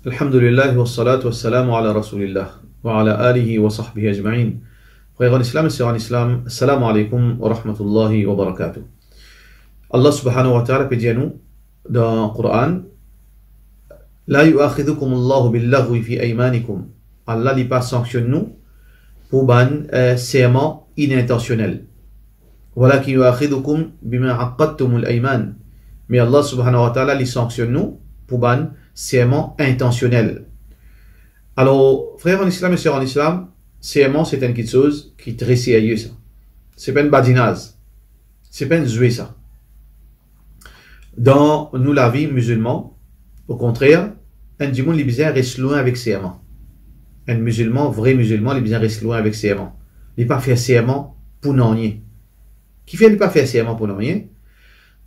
Alhamdulillah wa salatu wa salamu ala rasulillah wa ala alihi wa sahbihi ajma'in. Frères en islam et sœurs en islam, assalamu alaikum wa rahmatullahi wa barakatuh. Allah subhanahu wa ta'ala peut dire nous dans le Coran, La yu'akhidhukum Allahu billaghwi fi aymanikum. Allah n'est pas sanctionne nous pour ban serment inintentionnel. Walakin yu'akhidhukum bima aqadtumul ayman. Mais Allah subhanahu wa ta'ala les sanctionne nous pour ban serment intentionnel. Alors, frères en islam et sœurs en islam, serment c'est une petite chose qui est très sérieux ça. C'est pas une badinage. C'est pas une jouer ça. Dans nous la vie musulmane, au contraire, un dimanche les bizarres reste loin avec serment. Un musulman, vrai musulman, les bizarres reste loin avec serment. Il n'est pas fait serment pour non rien. Qui fait il pas faire serment pour non rien?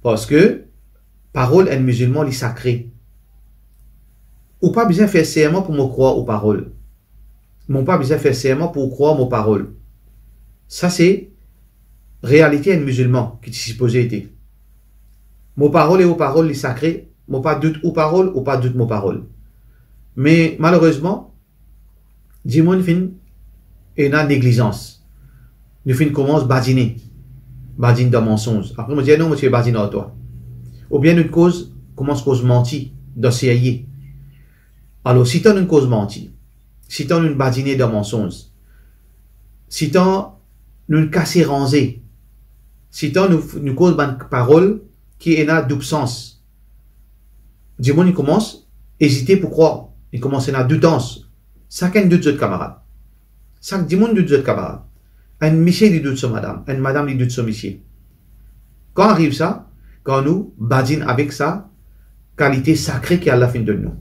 Parce que parole un musulman est sacré. Ou pas besoin de faire serment pour me croire aux paroles. Mon pas besoin de faire serment pour croire aux paroles. Ça c'est réalité un musulman qui est supposé être. Mon parole et aux paroles les sacrés. Mon pas doute aux paroles ou pas doute mon parole. Mais malheureusement, dis-moi fin et une négligence. Nous fin commence badiner. Badine de mensonge. Après me dire non monsieur badine à toi. Ou bien une cause commence cause menti, d'essayer. Alors, si tu as une cause menti, si tu as une badinée de mensonge, si tu as une cassée rangée, si tu as une cause de parole qui est là d'absence, du monde il commence à hésiter pour croire, il commence à doutance. Chacun doute de camarade. Chaque du monde doute de camarade. Un monsieur il doute sur madame, une madame il doute sur monsieur. Quand arrive ça, quand nous badine avec ça, qualité sacrée qui est à la fin de nous.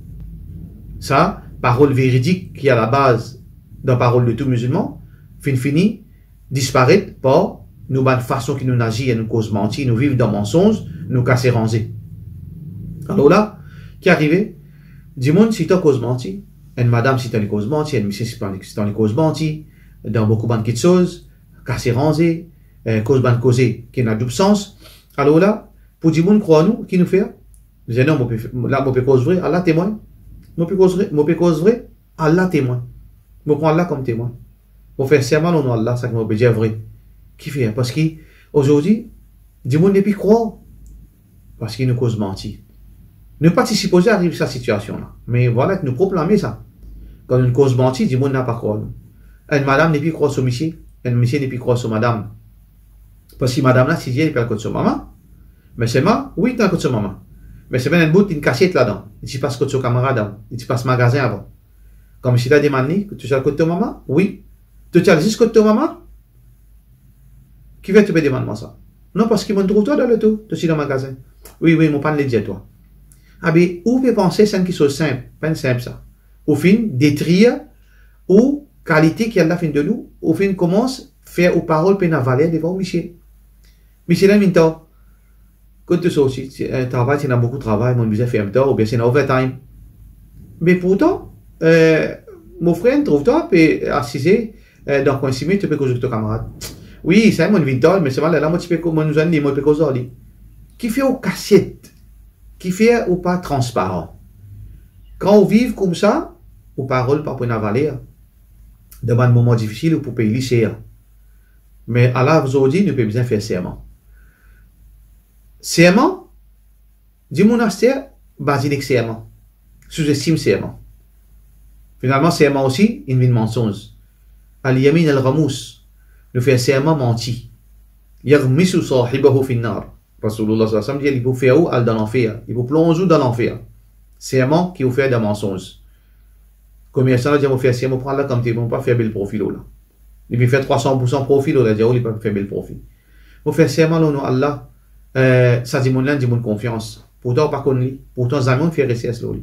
Ça, parole véridique qui est à la base de la parole de tout musulman, fini, disparaît par nous bonne façon qui nous agit et nous cause mentir, nous vivons dans mensonges, nous casser ranger. Alors là, qui est arrivé, du monde si tu as cause mentir, une madame si tu as une cause mentir, un monsieur si tu as une cause mentir, dans beaucoup de choses, casser ranger, cause bonne causée qui n'a pas sens. Alors là, pour du monde croire nous, qui nous fait, nous disons non, là, mon cause vrai, Allah témoigne. Mon cause vrai, Allah témoin. Je prends Allah comme témoin. Je fais serment au nom d'Allah, ça que je peux dire vrai. Qui fait? Parce qu'aujourd'hui, du monde n'est plus croire. Parce qu'il nous cause mentir. Ne pas s'y supposer arriver à cette situation-là. Mais voilà que nous proclamer ça. Quand une cause mentir, du monde n'a pas croire. Une madame n'est plus croire sur monsieur. Un monsieur n'est plus croire sur madame. Parce que madame là, si elle peut sur maman. Mais c'est moi, oui, tu as sur maman. Mais c'est bien un bout d'une cachette là-dedans. Il se passe que ton camarade, il se passe magasin avant. Comme si tu as demandé que tu as côté de maman, oui. Tu as juste côté de maman? Qui va te demander ça? Non, parce qu'il m'a trouvé toi dans le tout, tu es dans le magasin. Oui, mon pan l'a dit à toi. Ah bien, où peut penser c'est qui sont simple, pas simple ça. Au fin, détruire, ou qualité qui est à la fin de nous, au fin commence faire aux paroles peine à valer devant Michel. Michel a mis temps. Quand tu sais aussi, tu as beaucoup de travail, mon business fait un temps, ou bien c'est un overtime. Mais pourtant, mon frère, trouve-toi, puis assiser dans le coin cimé, tu peux causer avec ton camarade. Oui, c'est mon vintage, mais c'est mal, là, moi, tu peux nous amener, moi, tu peux causer avec. Qui fait aux cassettes, qui fait ou pas transparent. Quand on vit comme ça, aux paroles, pas pour une avaler, devant un moment difficile, ou pour payer les cher. Mais à la aujourd'hui, nous pouvons bien faire serment. Serment, du monastère, basilique serment. Sous-estime serment. Finalement, serment aussi, une vie de mensonge. Al-yamin al-ramous, nous fait serment menti. Yarmisu sahibahu finnar. Rasulullah sallallahu alayhi wa sallam dit, il faut faire où? Al dans l'enfer. Il faut plonger dans l'enfer. Serment qui vous fait des mensonges. Commerçant, il dit, on fait serment, prendre là comme tu ne pas faire bel profil là. Il peut faire 300% profil là, il dit, il peut faire bel profil. Vous faites serment là, non, Allah. Ça dit mon là, dit mon confiance. Pourtant, pas connu. Pourtant, jamais fait rester à cela.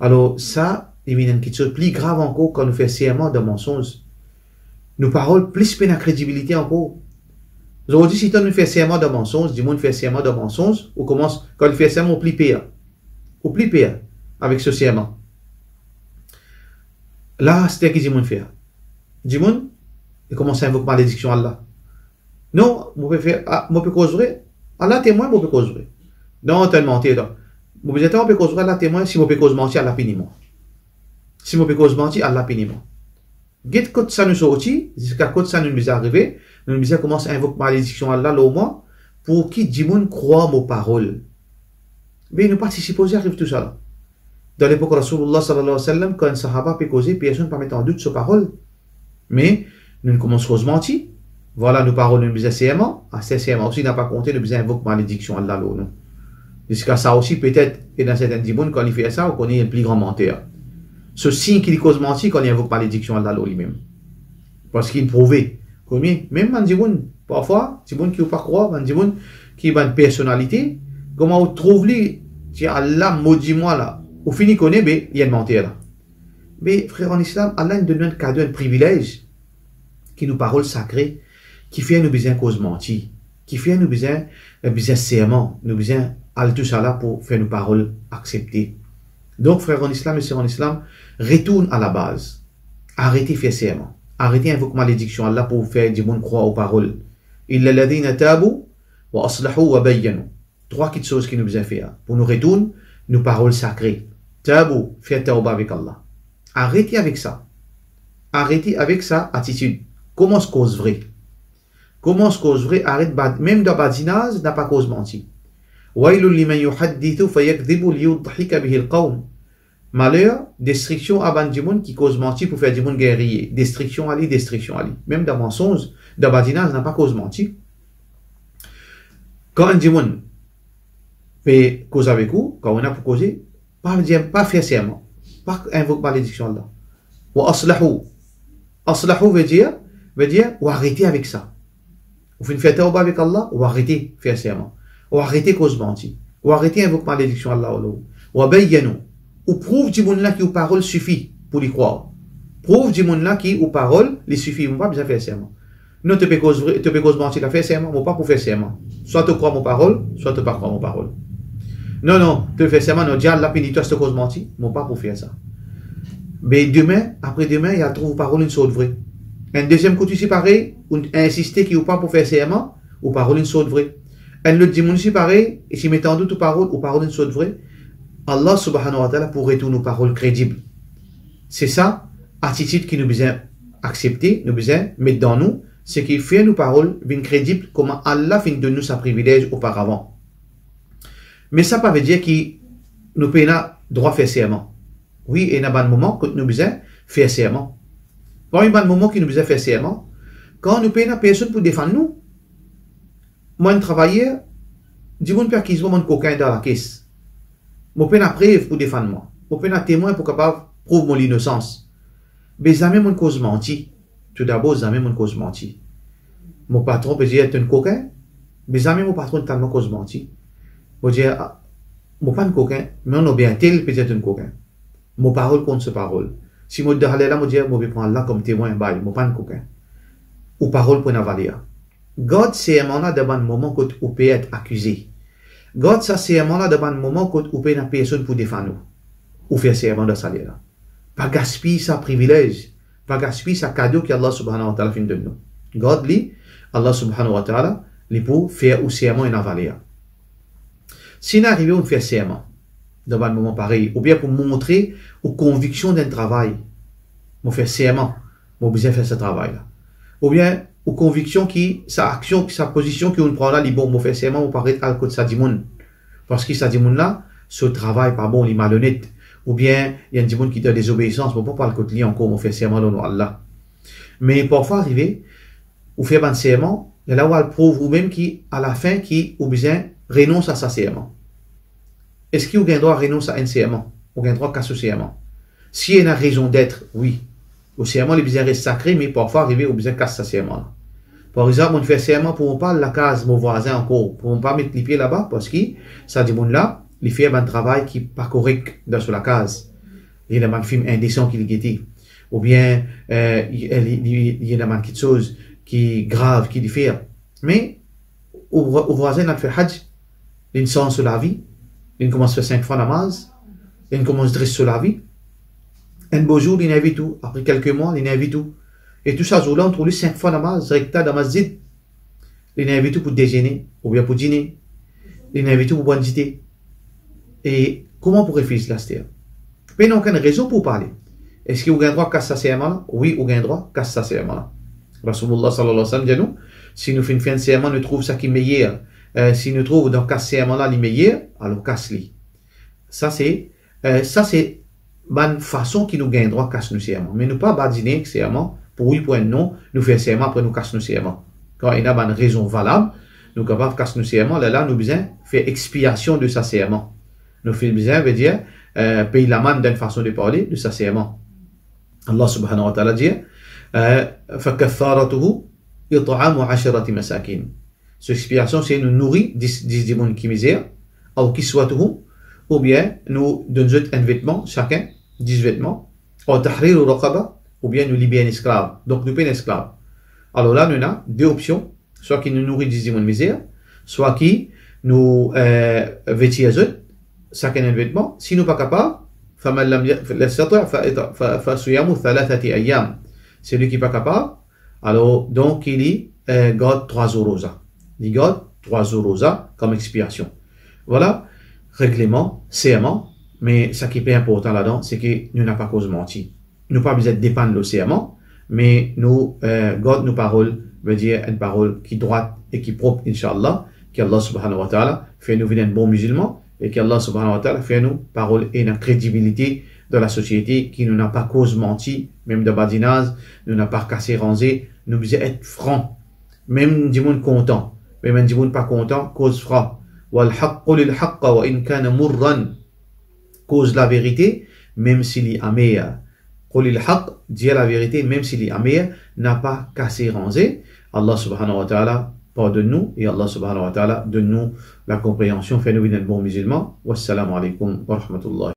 Alors, ça, il y a une chose plus grave encore quand nous faisons serment de mensonges. Nos paroles, plus peine à crédibilité encore. Aujourd'hui, si tu nous fais serment de mensonges, du monde fait serment de mensonges, ou commence, quand il fait serment, au plus pire. Au plus pire, avec ce serment. Là, c'était ce que du monde fait. Du monde, il commence à invoquer malédiction à Allah. Non, moi, je peux faire, moi, je peux causer. Allah témoin, moi, je peux causer. Non, tellement, Mon besoin on peut cause la témoin si mon peut cause mentir à la piniment. Si mon peut cause mentir à la piniment. Get quand ça nous sorti, jusqu'à quand ça nous est arrivé, nous nous commence à invoquer malédiction à Allah au moins pour qui Dimoun croit aux paroles. Mais nous participons à arrive tout ça. Dans l'époque de Rasulullah sallallahu alayhi wa sallam, quand un sahaba peut causer, personne ne peut mettre en doute ses paroles. Mais nous commençons à mentir. Voilà nos paroles, nous disons CMA. CMA aussi n'a pas compté, nous disons invoque malédiction à Allah. Jusqu'à ça aussi, peut-être, et dans certains Dimoun, quand il fait ça, on connaît un plus grand menteur. Ce signe qui cause mentir quand il invoque malédiction à Allah lui-même. Parce qu'il prouvait. Même un Dimoun, parfois, Dimoun qui ne pas croire, un Dimoun qui a une personnalité, comment on trouve lui, si Allah maudit-moi là, au fini connaît, mais il y a une menteur là. Mais frère en islam, Allah nous donne un cadeau, un privilège, qui nous parole sacrée, qui fait nous besoin cause mentir, qui fait nous besoin serment, nous besoin all tout ça là pour faire nos paroles acceptées. Donc frère en islam et sœurs en islam, retourne à la base. Arrêtez faire serment. Arrêtez invoquer malédiction Allah pour faire du monde croire aux paroles. Illa alladhina tabu wa aslahu wa bayyanu. Trois petites choses qui nous besoin faire. Pour nous retourner, nos paroles sacrées. Tabu, faire tauba avec Allah. Arrêtez avec ça. Arrêtez avec ça attitude. Comment se cause vrai? Comment se cause vrai? Arrête, même dans badinage, n'a pas cause menti. Wailul liman yuhaddithu fayakdhibu liyudhika bihi alqawm. Malheur, destruction à ban du monde qui cause mentir pour faire du monde guerrier. Destruction ali. Même dans mensonge, dans badinage, n'a pas cause mentir. Quand un monde fait cause avec vous, quand on a pour causer, pas faire serment. Pas invoquer malédiction Allah. Wa aslahu. Aslahu veut dire, ou arrêter avec ça. Vous faites une fête avec Allah, ou arrêter faire serment. Ou arrêter cause mentir. Ou arrêter invoquer malédiction Allah. Ou bayyanu. Ou prouve du monde là qui aux paroles suffit pour y croire. Prouve du monde là qui aux paroles les suffit. On pas besoin de faire serment. Non, tu peux cause mentir, tu faire serment, mais pas pour faire serment. Soit tu crois mon parole, soit tu pas croire mon parole. Non, tu fais serment, non, Dieu l'a péni, toi, c'est cause mentir, mais pas pour faire ça. Mais demain, après-demain, il y a trop parole une sorte vraie. Un deuxième coup, tu sais pareil, ou insister qui ou pas pour faire serment, ou parole une sorte vraie. Un autre dimanche, pareil, et si met en doute ou parole une sorte vraie, Allah subhanahu wa ta'ala pour retourner nos paroles crédibles. C'est ça, attitude qui nous besoin accepter, nous besoin mettre dans nous, ce qui fait nos paroles bien crédibles, comment Allah fait de nous sa privilège auparavant. Mais ça ne veut pas dire que nous payons droit faire serment. Oui, il y a un moment que nous besoin faire serment. Quand il y a un moment que nous besoin faire serment, quand nous payons personne pour défendre nous, moi, un travailleur, du monde qui se mon coquin dans la caisse. Je peux une preuve pour défendre moi. Je peux un témoin pour capable prouver mon innocence. Mais jamais mon cause menti. Tout d'abord, jamais mon cause menti. Mon patron peut dire être un coquin, mais jamais mon patron est tellement cause menti. Je dire, mon pas un coquin, mais on a bien tel peut être un coquin. Mon parole contre ce parole. Si je dis là, je dis, je vais prendre là comme témoin, mon pas un coquin. Ou parole pour une valeur. God, c'est un moment devant un moment où on peut être accusé. God, ça, c'est un moment devant un moment où on peut être une personne pour défendre nous. Ou faire serment de salaire. Pas gaspiller sa privilège. Pas gaspiller sa cadeau qu'Allah subhanahu wa ta'ala fait de nous. God, lui, Allah subhanahu wa ta'ala, lui pour faire ou serment une valeur. Si nous arrivons à faire serment, devant un moment pareil, ou bien pour montrer aux convictions d'un travail, on fait serment, on besoin faire ce travail-là. Ou bien, aux convictions qui, sa action, sa position qu'on prend là, les bon, on fait serment, on paraît à côté de ça dimoun. Parce que ça dimoun là, ce travail, pas bon, il est malhonnête. Ou bien, il y a un dimoun qui donne des obéissances, on ne peut pas le côté lié encore, on fait serment au nom d'Allah. Mais parfois arriver, ou faire un serment, il y a là où elle prouve, ou même qui, à la fin, qui, ou bien, renonce à sa serment. Est-ce qu'il y a un droit à renoncer à un serment? Ou un droit à ce serment? S'il y a une raison d'être, oui. Au serment, les besoins restent sacrés, mais parfois arriver au besoin de casser ce serment. Par exemple, on fait serment pour ne pas la case, mon voisin encore, pour ne pas mettre les pieds là-bas, parce que ça dit bon là, il fait un travail qui n'est pas correct dans sur la case. Il y a un film indécent qui est ou bien il y a quelque chose qui est grave qui est fait. Mais au voisin, il a fait hajj, il sent sur la vie, il commence à faire 5 fois namaz, il commence à dresser sur la vie. Un beau jour, il invite tout. Après quelques mois, il invite tout. Et tout ça, jour-là, on trouve 5 fois namaz, recta dans masjid. Il invite tout pour déjeuner, ou bien pour dîner. Il invite tout pour boire une thé. Et comment pourrait faire cela? Mais il n'y a aucune raison pour parler. Est-ce qu'il y a un droit qu'à ça serment? Oui, il y a un droit qu'à ça serment. Rasulullah sallallahu alayhi wa sallam dit nous, si nous faisons un serment, nous trouvons ça qui est meilleur. Si nous trouvons dans ce serment-là le meilleur, alors casse-le. Ça c'est une façon qui nous gagne droit casse nous serment. Mais nous pas badiner que serment pour oui pour un non, nous faisons serment après nous casse nous serment. Quand il y a une raison valable, nous sommes capables de casser nos serments, là, nous besoin faire expiation de sa serment. Nous faisons besoin, veut dire, payer la manne d'une façon de parler de sa serment. Allah subhanahu wa ta'ala dit, فَكَفَّارَتُهُ إِطْعَامُ عَشَرَةِ مَسَاكِينَ. Cette expiation, c'est nous nourrir 10 démons qui misèrent, ou bien nous donnons un vêtement, chacun, 10 vêtements, ou bien nous libérer un esclave. Donc nous payons un esclave. Alors là, nous avons deux options, soit qui nous nourrit 10 démons de misère, soit qui nous vêtit chacun un vêtement. Si nous ne sommes pas capables, c'est lui qui n'est pas capable, alors donc il garde 3 jours rosa. Il garde 3 jours rosa comme expiation. Voilà, règlement, serment, mais ce qui est pas important là-dedans, c'est que nous n'avons pas cause menti. Nous n'avons pas besoin de dépendre de le serment, mais nous gardons nos paroles, veut dire une parole qui est droite et qui est propre, Inch'Allah, qu'Allah subhanahu wa ta'ala fait nous venir un bon musulman, et qu'Allah subhanahu wa ta'ala fait nous parole et une crédibilité dans la société qui nous n'a pas cause menti, même de badinage, nous n'a pas cassé rangé, nous devons être francs, même du monde content, même du monde pas content, cause franc. Cause la vérité, même s'il est amer. Dire la vérité, même s'il est amer, n'a pas cassé rangé. Allah subhanahu wa ta'ala pardonne-nous et Allah subhanahu wa ta'ala donne-nous la compréhension, fait-nous un bon musulman. Wassalamu alaikum wa rahmatullah.